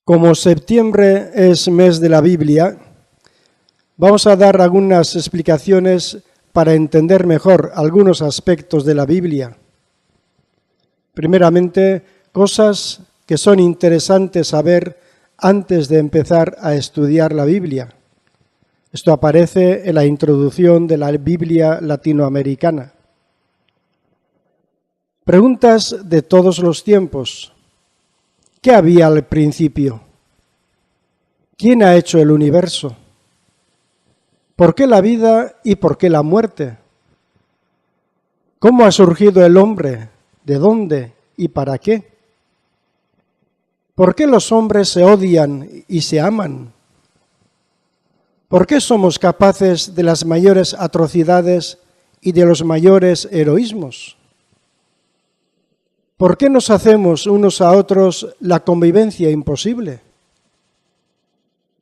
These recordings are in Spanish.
Como septiembre es mes de la Biblia, vamos a dar algunas explicaciones para entender mejor algunos aspectos de la Biblia. Primeramente, cosas que son interesantes saber antes de empezar a estudiar la Biblia. Esto aparece en la introducción de la Biblia latinoamericana. Preguntas de todos los tiempos. ¿Qué había al principio? ¿Quién ha hecho el universo? ¿Por qué la vida y por qué la muerte? ¿Cómo ha surgido el hombre? ¿De dónde y para qué? ¿Por qué los hombres se odian y se aman? ¿Por qué somos capaces de las mayores atrocidades y de los mayores heroísmos? ¿Por qué nos hacemos unos a otros la convivencia imposible?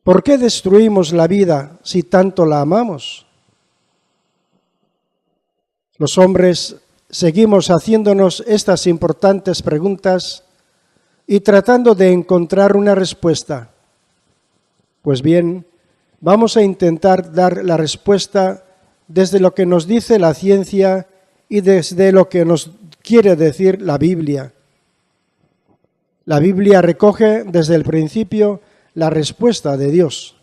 ¿Por qué destruimos la vida si tanto la amamos? Los hombres seguimos haciéndonos estas importantes preguntas y tratando de encontrar una respuesta. Pues bien, vamos a intentar dar la respuesta desde lo que nos dice la ciencia y desde lo que nos quiere decir la Biblia. La Biblia recoge desde el principio la respuesta de Dios.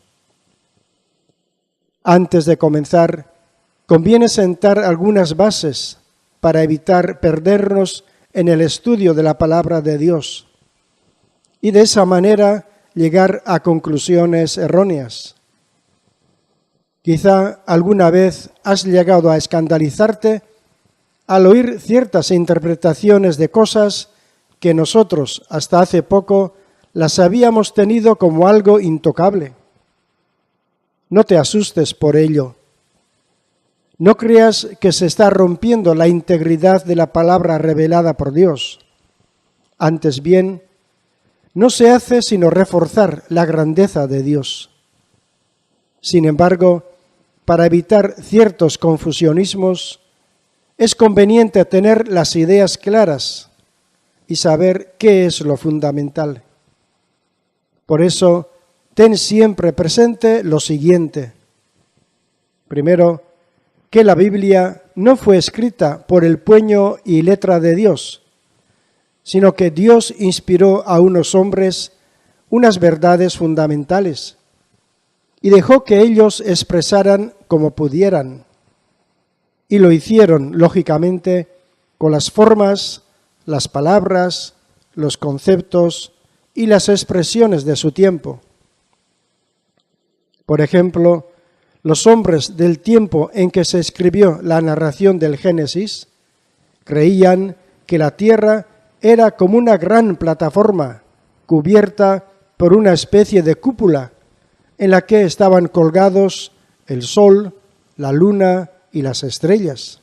Antes de comenzar, conviene sentar algunas bases para evitar perdernos en el estudio de la palabra de Dios y de esa manera llegar a conclusiones erróneas. Quizá alguna vez has llegado a escandalizarte al oír ciertas interpretaciones de cosas que nosotros hasta hace poco las habíamos tenido como algo intocable. No te asustes por ello. No creas que se está rompiendo la integridad de la palabra revelada por Dios. Antes bien, no se hace sino reforzar la grandeza de Dios. Sin embargo, para evitar ciertos confusionismos, es conveniente tener las ideas claras y saber qué es lo fundamental. Por eso, ten siempre presente lo siguiente. Primero, que la Biblia no fue escrita por el puño y letra de Dios, sino que Dios inspiró a unos hombres unas verdades fundamentales y dejó que ellos expresaran como pudieran. Y lo hicieron, lógicamente, con las formas, las palabras, los conceptos y las expresiones de su tiempo. Por ejemplo, los hombres del tiempo en que se escribió la narración del Génesis creían que la tierra era como una gran plataforma cubierta por una especie de cúpula en la que estaban colgados el sol, la luna y las estrellas.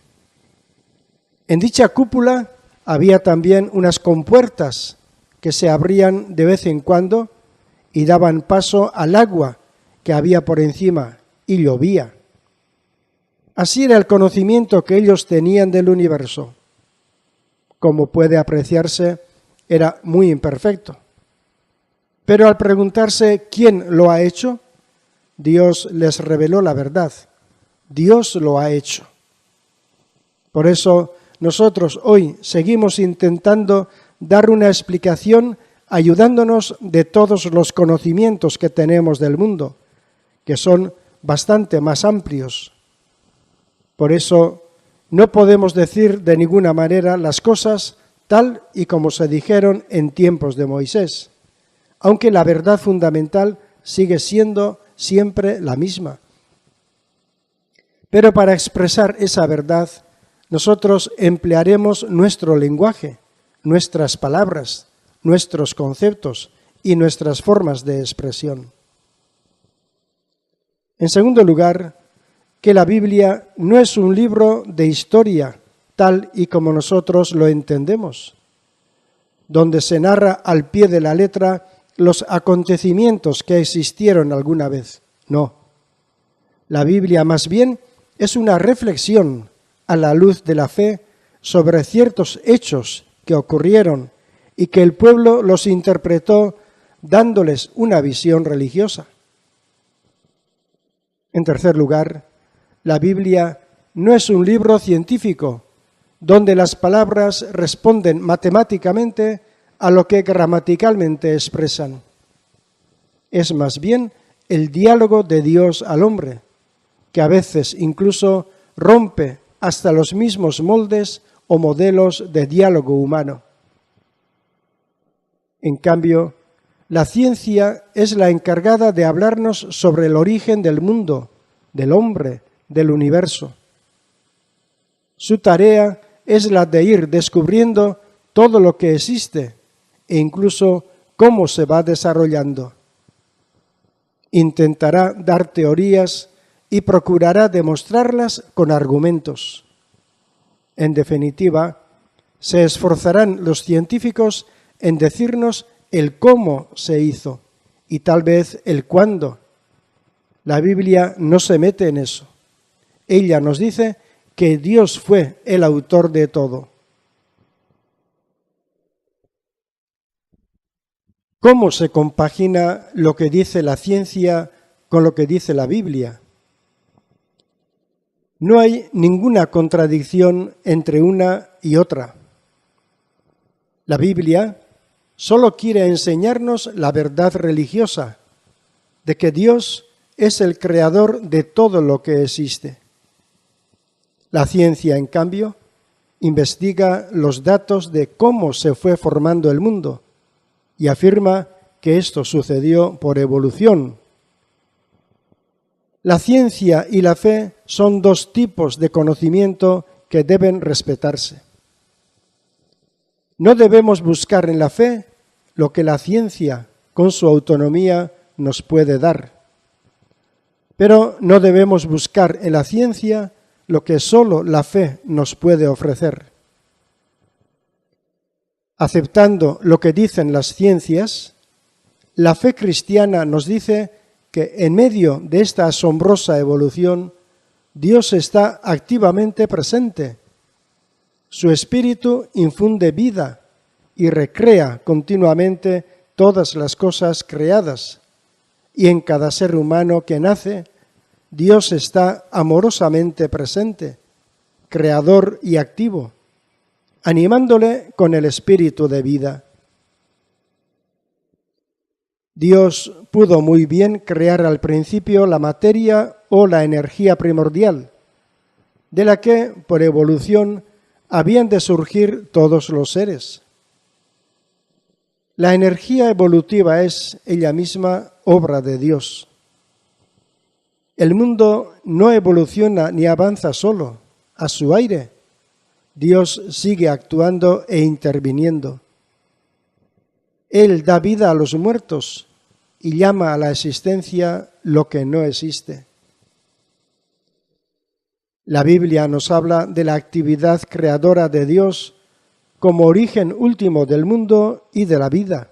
En dicha cúpula había también unas compuertas que se abrían de vez en cuando y daban paso al agua que había por encima y llovía. Así era el conocimiento que ellos tenían del universo. Como puede apreciarse, era muy imperfecto. Pero al preguntarse quién lo ha hecho, Dios les reveló la verdad. Dios lo ha hecho. Por eso nosotros hoy seguimos intentando dar una explicación ayudándonos de todos los conocimientos que tenemos del mundo, que son bastante más amplios. Por eso no podemos decir de ninguna manera las cosas tal y como se dijeron en tiempos de Moisés, aunque la verdad fundamental sigue siendo siempre la misma. Pero para expresar esa verdad, nosotros emplearemos nuestro lenguaje, nuestras palabras, nuestros conceptos y nuestras formas de expresión. En segundo lugar, que la Biblia no es un libro de historia tal y como nosotros lo entendemos, donde se narra al pie de la letra los acontecimientos que existieron alguna vez. No, la Biblia más bien es una reflexión a la luz de la fe sobre ciertos hechos que ocurrieron y que el pueblo los interpretó dándoles una visión religiosa. En tercer lugar, la Biblia no es un libro científico donde las palabras responden matemáticamente a lo que gramaticalmente expresan. Es más bien el diálogo de Dios al hombre, que a veces incluso rompe hasta los mismos moldes o modelos de diálogo humano. En cambio, la ciencia es la encargada de hablarnos sobre el origen del mundo, del hombre, del universo. Su tarea es la de ir descubriendo todo lo que existe e incluso cómo se va desarrollando. Intentará dar teorías y procurará demostrarlas con argumentos. En definitiva, se esforzarán los científicos en decirnos el cómo se hizo y tal vez el cuándo. La Biblia no se mete en eso. Ella nos dice que Dios fue el autor de todo. ¿Cómo se compagina lo que dice la ciencia con lo que dice la Biblia? No hay ninguna contradicción entre una y otra. La Biblia solo quiere enseñarnos la verdad religiosa de que Dios es el creador de todo lo que existe. La ciencia, en cambio, investiga los datos de cómo se fue formando el mundo y afirma que esto sucedió por evolución. La ciencia y la fe son dos tipos de conocimiento que deben respetarse. No debemos buscar en la fe lo que la ciencia, con su autonomía, nos puede dar. Pero no debemos buscar en la ciencia lo que solo la fe nos puede ofrecer. Aceptando lo que dicen las ciencias, la fe cristiana nos dice que en medio de esta asombrosa evolución, Dios está activamente presente. Su Espíritu infunde vida y recrea continuamente todas las cosas creadas, y en cada ser humano que nace, Dios está amorosamente presente, creador y activo, animándole con el espíritu de vida. Dios pudo muy bien crear al principio la materia o la energía primordial, de la que, por evolución, habían de surgir todos los seres. La energía evolutiva es ella misma obra de Dios. El mundo no evoluciona ni avanza solo, a su aire. Dios sigue actuando e interviniendo. Él da vida a los muertos y llama a la existencia lo que no existe. La Biblia nos habla de la actividad creadora de Dios como origen último del mundo y de la vida.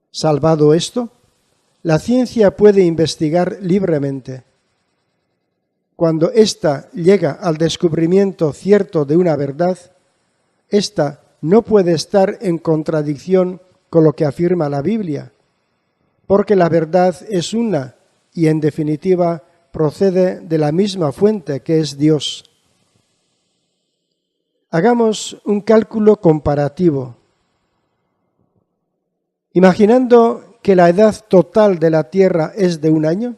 Salvado esto, la ciencia puede investigar libremente. Cuando ésta llega al descubrimiento cierto de una verdad, ésta no puede estar en contradicción con lo que afirma la Biblia, porque la verdad es una y, en definitiva, procede de la misma fuente que es Dios. Hagamos un cálculo comparativo. Imaginando que la edad total de la Tierra es de 1 año,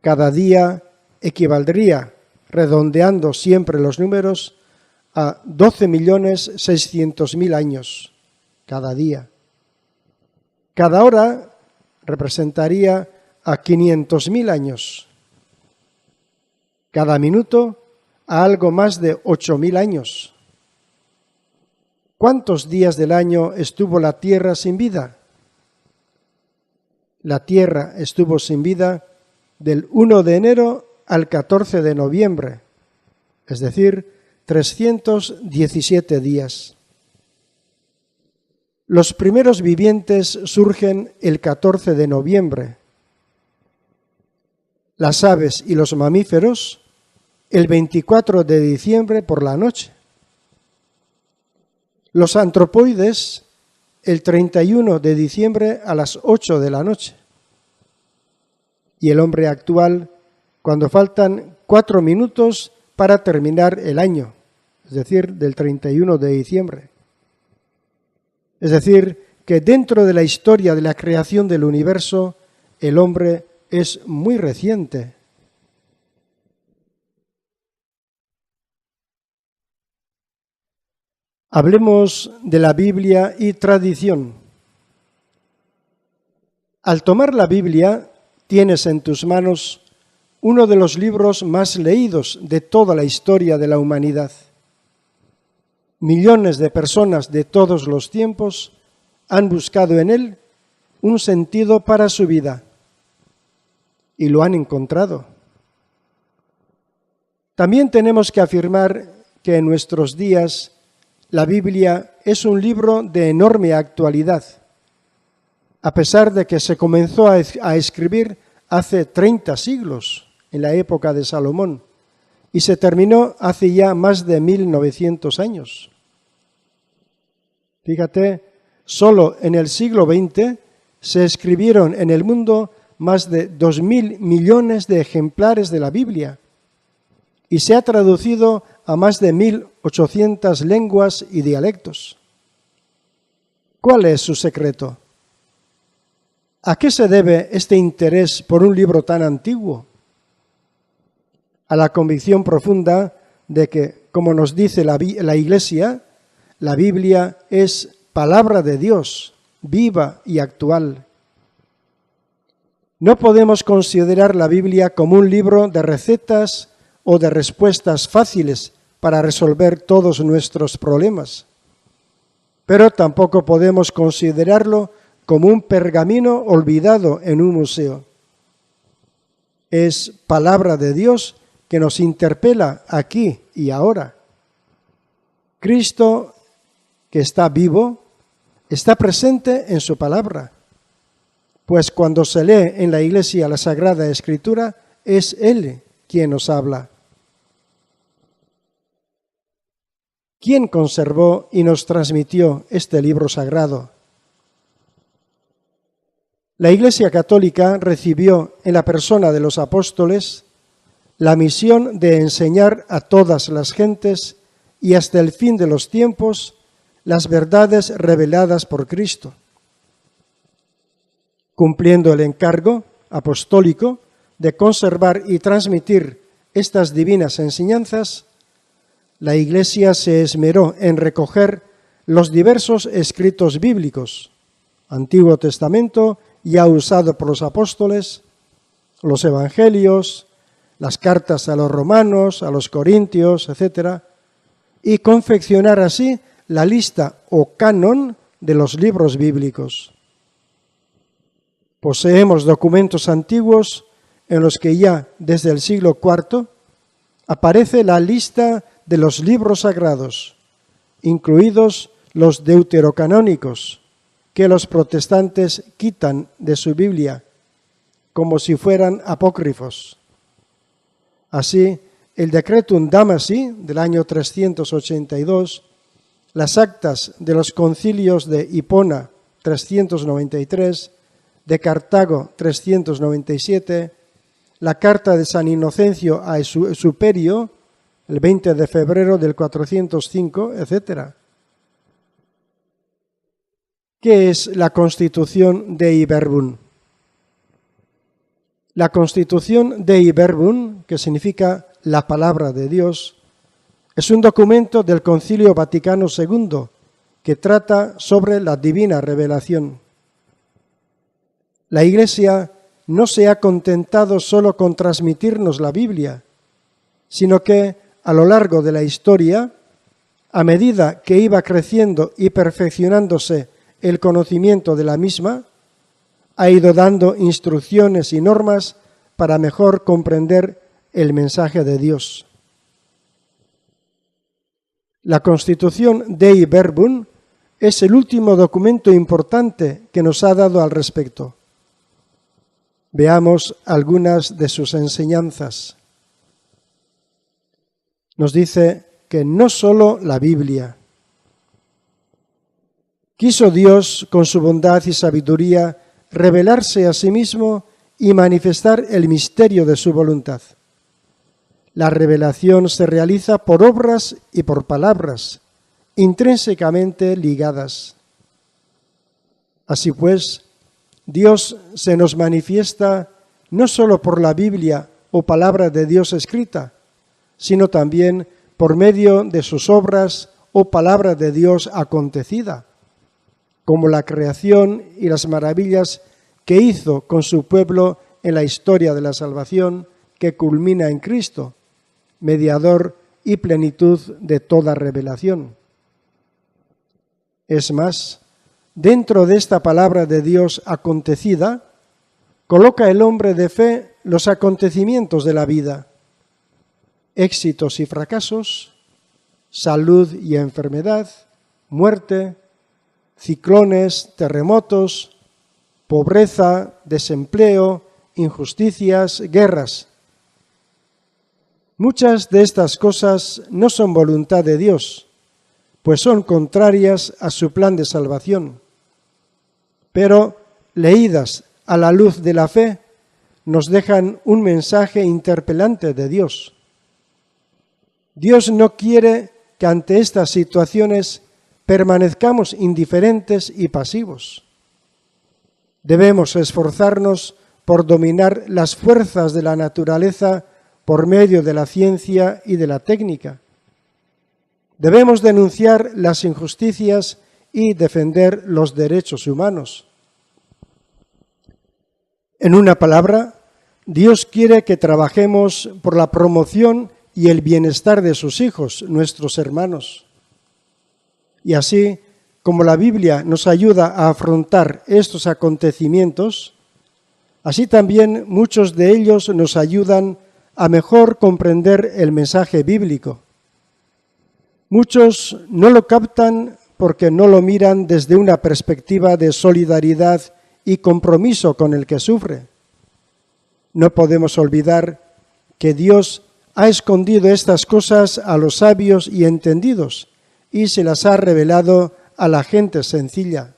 cada día equivaldría, redondeando siempre los números, a 12.600.000 años cada día. Cada hora representaría a 500.000 años. Cada minuto a algo más de 8.000 años. ¿Cuántos días del año estuvo la Tierra sin vida? La Tierra estuvo sin vida del 1 de enero al 14 de noviembre, es decir, 317 días. Los primeros vivientes surgen el 14 de noviembre. Las aves y los mamíferos el 24 de diciembre por la noche. Los antropoides el 31 de diciembre a las 8 de la noche. Y el hombre actual, cuando faltan 4 minutos para terminar el año, es decir, del 31 de diciembre. Es decir, que dentro de la historia de la creación del universo, el hombre es muy reciente. Hablemos de la Biblia y tradición. Al tomar la Biblia, tienes en tus manos uno de los libros más leídos de toda la historia de la humanidad. Millones de personas de todos los tiempos han buscado en él un sentido para su vida y lo han encontrado. También tenemos que afirmar que en nuestros días la Biblia es un libro de enorme actualidad, a pesar de que se comenzó a escribir hace 30 siglos, en la época de Salomón, y se terminó hace ya más de 1900 años. Fíjate, solo en el siglo XX se escribieron en el mundo más de 2.000 millones de ejemplares de la Biblia y se ha traducido a más de 1.800 lenguas y dialectos. ¿Cuál es su secreto? ¿A qué se debe este interés por un libro tan antiguo? A la convicción profunda de que, como nos dice la Iglesia, la Biblia es palabra de Dios, viva y actual. No podemos considerar la Biblia como un libro de recetas o de respuestas fáciles para resolver todos nuestros problemas, pero tampoco podemos considerarlo como un pergamino olvidado en un museo. Es palabra de Dios que nos interpela aquí y ahora. Cristo, que está vivo, está presente en su palabra, pues cuando se lee en la Iglesia la Sagrada Escritura, es Él quien nos habla. ¿Quién conservó y nos transmitió este libro sagrado? La Iglesia Católica recibió en la persona de los apóstoles la misión de enseñar a todas las gentes y hasta el fin de los tiempos las verdades reveladas por Cristo. Cumpliendo el encargo apostólico de conservar y transmitir estas divinas enseñanzas, la Iglesia se esmeró en recoger los diversos escritos bíblicos, Antiguo Testamento ya usado por los apóstoles, los evangelios, las cartas a los romanos, a los corintios, etc., y confeccionar así la lista o canon de los libros bíblicos. Poseemos documentos antiguos en los que ya desde el siglo IV aparece la lista de los libros sagrados, incluidos los deuterocanónicos, que los protestantes quitan de su Biblia, como si fueran apócrifos. Así, el Decretum Damasi del año 382, las actas de los concilios de Hipona 393, de Cartago 397, la carta de San Inocencio a Superio el 20 de febrero del 405, etc. ¿Qué es la Constitución Dei Verbum? La Constitución Dei Verbum, que significa la palabra de Dios, es un documento del Concilio Vaticano II que trata sobre la divina revelación. La Iglesia no se ha contentado solo con transmitirnos la Biblia, sino que a lo largo de la historia, a medida que iba creciendo y perfeccionándose el conocimiento de la misma, ha ido dando instrucciones y normas para mejor comprender el mensaje de Dios. La Constitución Dei Verbum es el último documento importante que nos ha dado al respecto. Veamos algunas de sus enseñanzas. Nos dice que no solo la Biblia. quiso Dios, con su bondad y sabiduría, revelarse a sí mismo y manifestar el misterio de su voluntad. La revelación se realiza por obras y por palabras, intrínsecamente ligadas. Así pues, Dios se nos manifiesta no solo por la Biblia o palabra de Dios escrita, sino también por medio de sus obras o palabra de Dios acontecida, como la creación y las maravillas que hizo con su pueblo en la historia de la salvación que culmina en Cristo, mediador y plenitud de toda revelación. Es más, dentro de esta palabra de Dios acontecida, coloca el hombre de fe los acontecimientos de la vida, éxitos y fracasos, salud y enfermedad, muerte, ciclones, terremotos, pobreza, desempleo, injusticias, guerras. Muchas de estas cosas no son voluntad de Dios, pues son contrarias a su plan de salvación. Pero, leídas a la luz de la fe, nos dejan un mensaje interpelante de Dios. Dios no quiere que ante estas situaciones permanezcamos indiferentes y pasivos. Debemos esforzarnos por dominar las fuerzas de la naturaleza por medio de la ciencia y de la técnica. Debemos denunciar las injusticias y defender los derechos humanos. En una palabra, Dios quiere que trabajemos por la promoción y el bienestar de sus hijos, nuestros hermanos. Y así, como la Biblia nos ayuda a afrontar estos acontecimientos, así también muchos de ellos nos ayudan a mejor comprender el mensaje bíblico. Muchos no lo captan porque no lo miran desde una perspectiva de solidaridad y compromiso con el que sufre. No podemos olvidar que Dios ha escondido estas cosas a los sabios y entendidos y se las ha revelado a la gente sencilla.